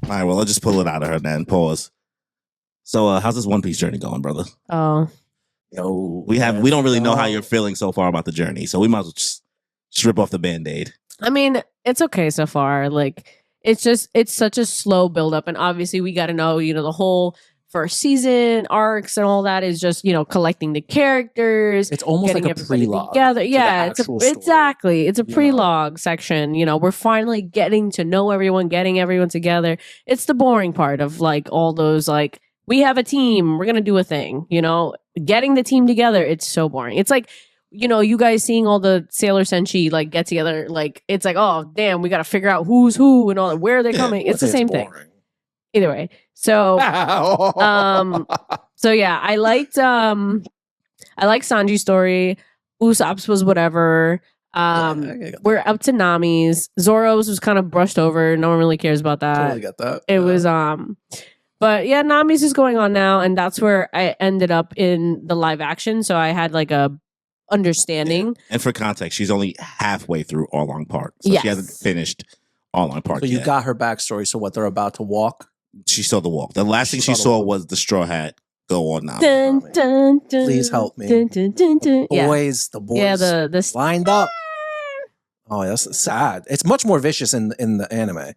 All right, well, I'll just pull it out of her then. Pause. So, how's this One Piece journey going, brother? Oh, Yo, we don't really know how you're feeling so far about the journey, so we might as well just strip off the Band-Aid. I mean, it's okay so far. Like, it's such a slow buildup, and obviously we got to know, the whole first season arcs and all that is just collecting the characters. It's almost like a prelogue together. Yeah, exactly. It's a Yeah. prelogue section. We're finally getting to know everyone, getting everyone together. It's the boring part of like all those like we have a team, we're gonna do a thing. Getting the team together. It's so boring. It's like you guys seeing all the Sailor Senshi like get together. Like it's like, oh damn, we got to figure out who's who and all that. Where are they coming? It's the same thing. Either way. So so yeah, I liked Sanji's story. Usopp's was whatever. We're up to Nami's. Zoro's was kind of brushed over. No one really cares about that. Totally got that. It was but yeah, Nami's is going on now, and that's where I ended up in the live action. So I had like a understanding. And for context, she's only halfway through Arlong Park. So she hasn't finished Arlong Park yet. So you yet. got her backstory. So what, they're about to walk? She saw the walk. The last thing she saw was the straw hat go on now. Dun, dun, dun, Please help me. Dun, dun, dun, dun. The boys. Yeah, the lined up. Oh, that's sad. It's much more vicious in the anime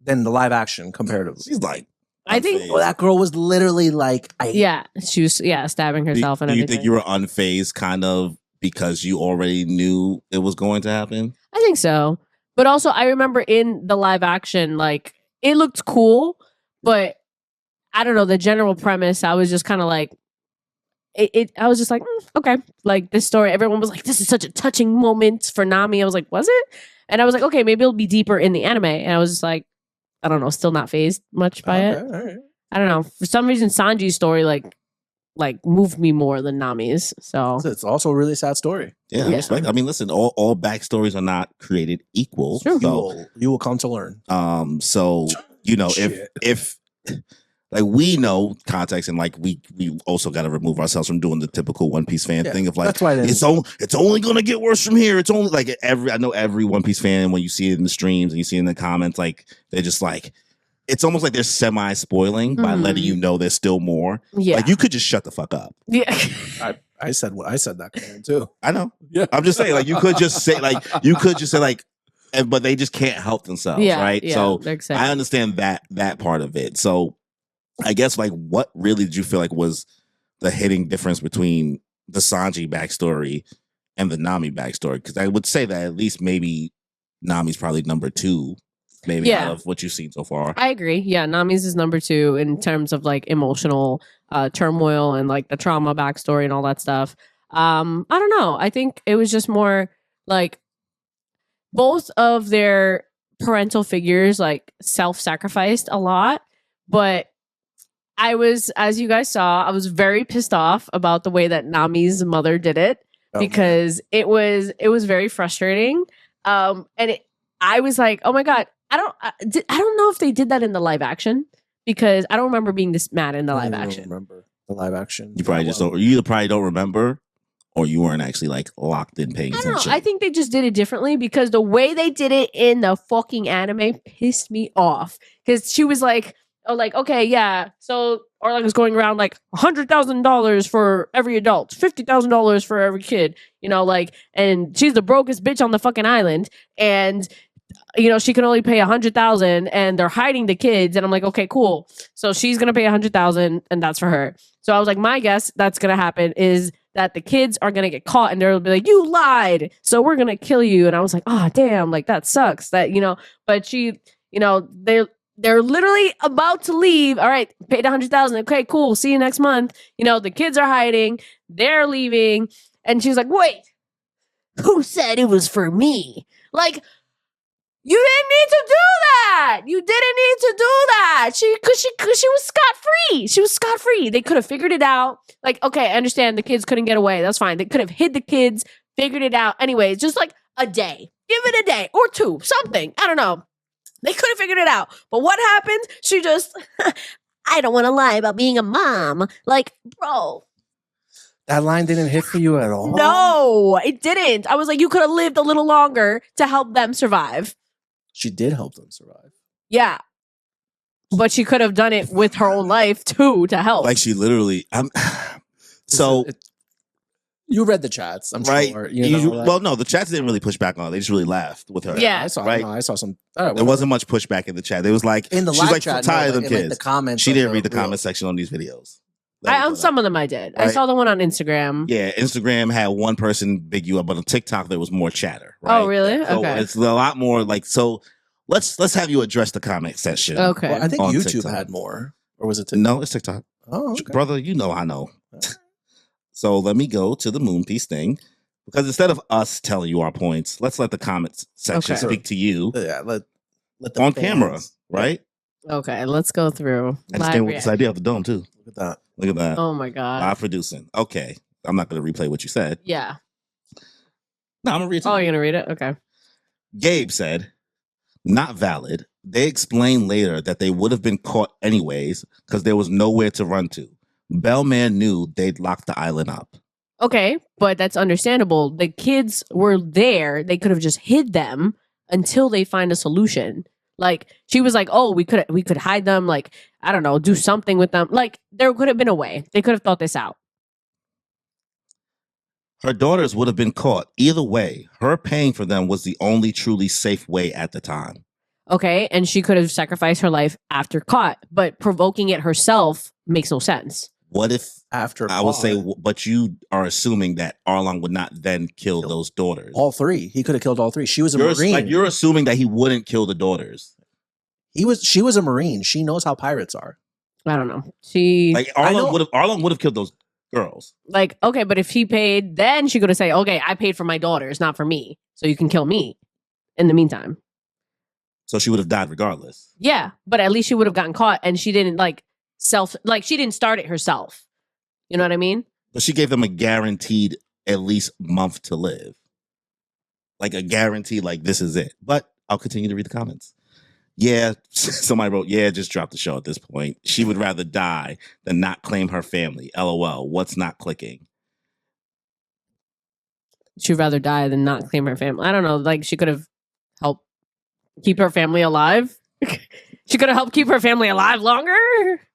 than the live action comparatively. She's like, I think that girl was literally like, she was stabbing herself and everything. Do you think you were unfazed kind of because you already knew it was going to happen? I think so. But also I remember in the live action, like it looked cool, but I don't know, the general premise, I was just kind of like, I was just like, okay. Like this story, everyone was like, this is such a touching moment for Nami. I was like, was it? And I was like, okay, maybe it'll be deeper in the anime. And I was just like, I don't know, still not phased much by it. All right. I don't know. For some reason, Sanji's story like moved me more than Nami's. So it's also a really sad story. Yeah, I respect. I mean, listen, all backstories are not created equal. Sure. So, you will come to learn. So if like we know context and like we also got to remove ourselves from doing the typical One Piece fan thing of like that's why it's only gonna get worse from here. It's only like I know every One Piece fan, when you see it in the streams and you see it in the comments, like they're just like, it's almost like they're semi spoiling by letting you know there's still more. Yeah, like you could just shut the fuck up. Yeah, I said that too. I know. Yeah, I'm just saying, like you could just say like, but they just can't help themselves, right? Yeah, so I understand that part of it. So I guess like what really did you feel like was the hitting difference between the Sanji backstory and the Nami backstory? Because I would say that at least maybe Nami's probably number 2, maybe out of what you've seen so far. I agree. Yeah, Nami's is number 2 in terms of like emotional turmoil and like the trauma backstory and all that stuff. I don't know. I think it was just more like both of their parental figures like self-sacrificed a lot, but I was, as you guys saw, I was very pissed off about the way that Nami's mother did it because it was very frustrating. And I was like, oh my God, I don't know if they did that in the live action because I don't remember being this mad in the live action. Remember the live action? You probably just don't. You either probably don't remember, or you weren't actually like locked in paying attention. I don't know. I think they just did it differently because the way they did it in the fucking anime pissed me off because she was like, oh, like, okay, yeah. So Arlong is going around like $100,000 for every adult, $50,000 for every kid, like, and she's the brokest bitch on the fucking island. And, she can only pay 100,000 and they're hiding the kids. And I'm like, okay, cool. So she's going to pay 100,000 and that's for her. So I was like, my guess that's going to happen is that the kids are going to get caught and they'll be like, you lied. So we're going to kill you. And I was like, oh, damn, like that sucks that, but she, they're literally about to leave. All right, paid 100,000. Okay, cool. See you next month. The kids are hiding. They're leaving. And she's like, wait, who said it was for me? Like, you didn't need to do that. You didn't need to do that. She was scot-free. She was scot-free. They could have figured it out. Like, okay, I understand the kids couldn't get away. That's fine. They could have hid the kids, figured it out. Anyways, just like a day. Give it a day or 2, something. I don't know. They could have figured it out. But what happened? She just, I don't want to lie about being a mom. Like, bro. That line didn't hit for you at all? No, it didn't. I was like, you could have lived a little longer to help them survive. She did help them survive. Yeah. But she could have done it with her own life too to help. Like she literally. So you read the chats, I'm right. sure. You know, Well, no, the chats didn't really push back on it. They just really laughed with her. Yeah. I saw. Right. I saw some. There wasn't much pushback in the chat. It was like in the she's live like chat. tired no, of them like, kids. the comments. She of didn't read the real- comment section on these videos. On some of them I did. Right? I saw the one on Instagram. Yeah, Instagram had one person big you up, but on TikTok there was more chatter. Right? Oh, really? So Okay. it's a lot more like so. Let's have you address the comment section. Okay. Well, I think on YouTube TikTok. had more, or was it? TikTok? No, it's TikTok. Oh, okay. Brother, you know I know. So let me go to the moon piece thing because instead of us telling you our points, let's let the comments section Okay. speak to you Yeah, let the on fans- camera, right? Okay, let's go through. I just live came with this reaction. idea of the dome too. Look at that. Look at that. Oh my god. Live producing. Okay. I'm not going to replay what you said. Yeah. No, I'm going to read it. Oh, you're gonna read it? Okay. Gabe said, not valid. They explained later that they would have been caught anyways because there was nowhere to run to. Bell-Meré knew they'd locked the island up. Okay, but that's understandable. The kids were there. They could have just hid them until they find a solution. Like she was like, "Oh, we could hide them. Like I don't know, do something with them. Like there could have been a way. They could have thought this out." Her daughters would have been caught. Either way, her paying for them was the only truly safe way at the time. Okay, and she could have sacrificed her life after caught, but provoking it herself makes no sense. What if After I would say, caught, but you are assuming that Arlong would not then kill those daughters? all three. He could have killed all three. She was a You're, Marine. like, you're assuming that he wouldn't kill the daughters. She was a Marine. She knows how pirates are. I don't know. She Like I know- Arlong would have killed those girls. like okay, but if she paid, then she could have said, "Okay, I paid for my daughters, not for me, so you can kill me." In the meantime, So she would have died regardless. yeah, but at least she would have gotten caught, and she didn't she didn't start it herself. You know what I mean? But she gave them a guaranteed at least month to live. Like a guarantee, like this is it. But I'll continue to read the comments. Yeah, somebody wrote, yeah, just drop the show at this point. She would rather die than not claim her family. LOL. What's not clicking? She'd rather die than not claim her family. I don't know. Like she could have helped keep her family alive. She could have helped keep her family alive longer.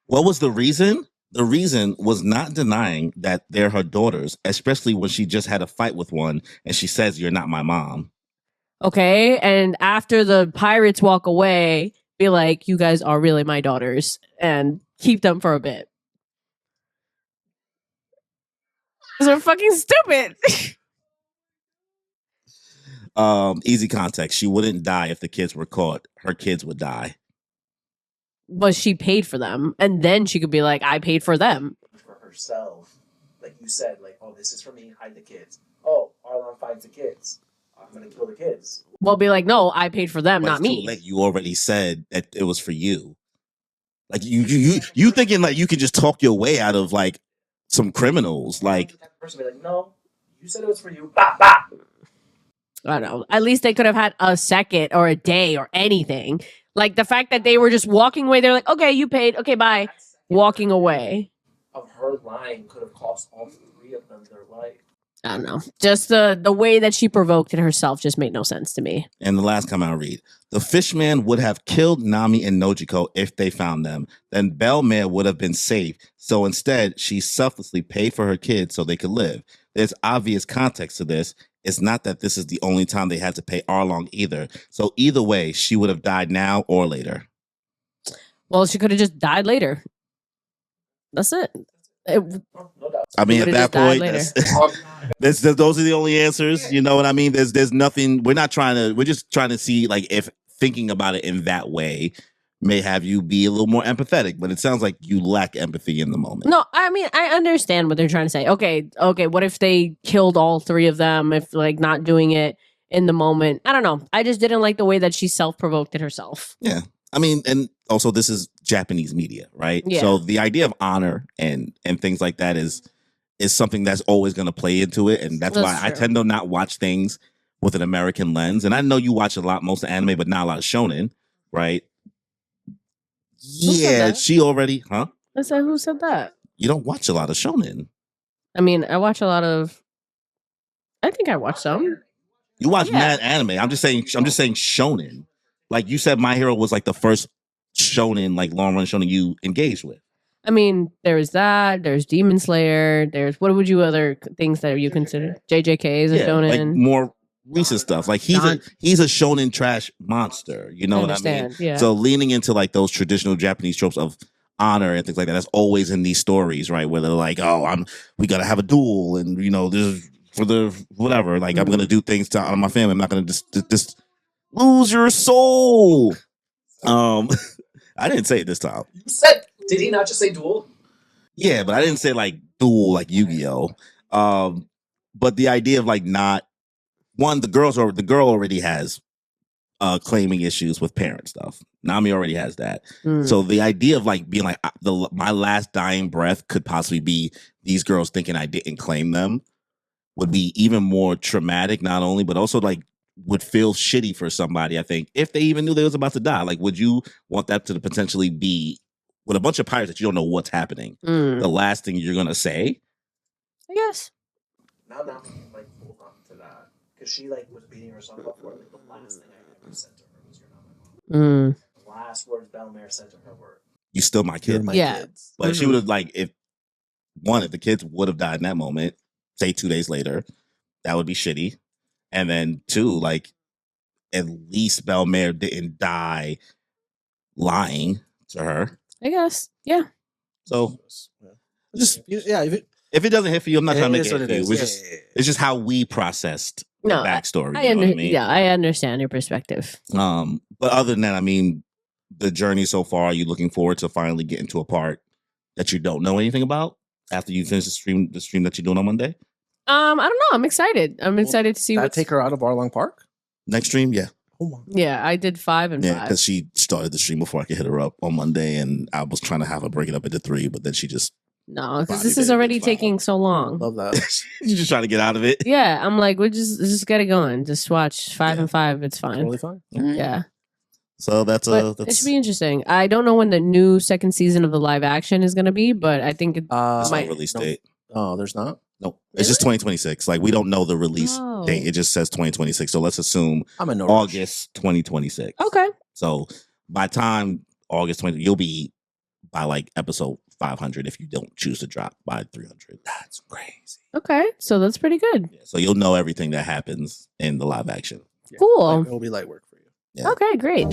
What was the reason? The reason was not denying that they're her daughters, especially when she just had a fight with one and she says, you're not my mom. Okay, and after the pirates walk away, be like, "You guys are really my daughters," and keep them for a bit. They're fucking stupid. Easy context. She wouldn't die if the kids were caught. Her kids would die. But she paid for them, and then she could be like, "I paid for them." For herself. Like you said, like, oh, this is for me, hide the kids. Oh, Arlong finds the kids. I'm going to kill the kids. Well, be like, "No, I paid for them, But not it's too me." late. You already said that it was for you. Like you thinking like you could just talk your way out of like some criminals. Like The person be like, no, you said it was for you. Bah, bah. I don't know. At least they could have had a second or a day or anything. Like the fact that they were just walking away. They're like, "Okay, you paid. Okay, bye." Walking away. Of her lying could have cost all three of them their life. I don't know. Just the way that she provoked it herself just made no sense to me. and the last comment I'll read. The fishman would have killed Nami and Nojiko if they found them. Then Bell-Meré would have been safe. So instead, she selflessly paid for her kids so they could live. There's obvious context to this. It's not that this is the only time they had to pay Arlong either. So either way, she would have died now or later. Well, she could have just died later. That's it. No doubt. I mean, at would've that just died point, later. those are the only answers. You know what I mean? There's nothing. We're just trying to see like if thinking about it in that way may have you be a little more empathetic. But it sounds like you lack empathy in the moment. No, I mean, I understand what they're trying to say. Okay, what if they killed all three of them? If like not doing it in the moment, I don't know. I just didn't like the way that she self-provoked it herself. Yeah. I mean, and also this is Japanese media, right? Yeah. So the idea of honor and things like that is something that's always going to play into it. And that's why I true. tend to not watch things with an American lens. And I know you watch a lot, most of anime, but not a lot of shonen, right? said Yeah, that? she already, huh? I said, who said that? You don't watch a lot of shonen. I mean, I watch a lot of. I think I watch some. You watch Yeah. mad anime. I'm just saying shonen. Like you said, My Hero was like the first shonen, like long run shonen you engage with. I mean, there's that. There's Demon Slayer. There's what would you other things that you consider? JJK is a shonen. Like more recent stuff. Like he's a shonen trash monster. You know what I mean? Yeah. So leaning into like those traditional Japanese tropes of honor and things like that. That's always in these stories, right? Where they're like, oh, we gotta have a duel, and this for the whatever. Like I'm gonna do things to honor my family. I'm not gonna just lose your soul. I didn't say it this time. You said, did he not just say duel? Yeah, but I didn't say like duel like Yu-Gi-Oh. But the idea of like not one, the girl already has claiming issues with parent stuff. Nami already has that. So the idea of like being like my last dying breath could possibly be these girls thinking I didn't claim them would be even more traumatic, not only, but also like would feel shitty for somebody, I think, if they even knew they was about to die. Like, would you want that to potentially be with a bunch of pirates that you don't know what's happening? The last thing you're gonna say? I guess. Now Nami like hold on to that because she like was beating herself up for like the last thing I ever said to her was "You're not my mom." The last words Bell-Meré said to her were, "You still my kid." My kids. But she would have like if the kids would have died in that moment, say 2 days later, that would be shitty. And then 2, like at least Bell-Meré didn't die lying to her. I guess. Yeah. So just if it doesn't hit for you, I'm not trying to make it hit for you. is. It's just how we processed the backstory. I understand your perspective. But other than that, I mean, the journey so far, are you looking forward to finally getting to a part that you don't know anything about after you finish the stream that you're doing on Monday? I don't know. I'm excited. I'm excited to see what. Take her out of Arlong Park next stream. Yeah. Yeah, I did 5 and 5. Yeah, because she started the stream before I could hit her up on Monday, and I was trying to have her break it up into 3, but then she just because this is already taking so long. Love that. You're just trying to get out of it. Yeah, I'm like, we just get it going. Just watch 5 and 5. It's fine. Totally fine. Yeah. So that's it should be interesting. I don't know when the new second season of the live action is going to be, but I think it might release date. Oh, there's not. No, it's just 2026. Like we don't know the release date. It just says 2026. So let's assume August 2026. Okay. So by time August 20, you'll be by like episode 500 if you don't choose to drop by 300. That's crazy. Okay, so that's pretty good. Yeah, so you'll know everything that happens in the live action. Cool. It'll be light work for you. Yeah. Okay, great.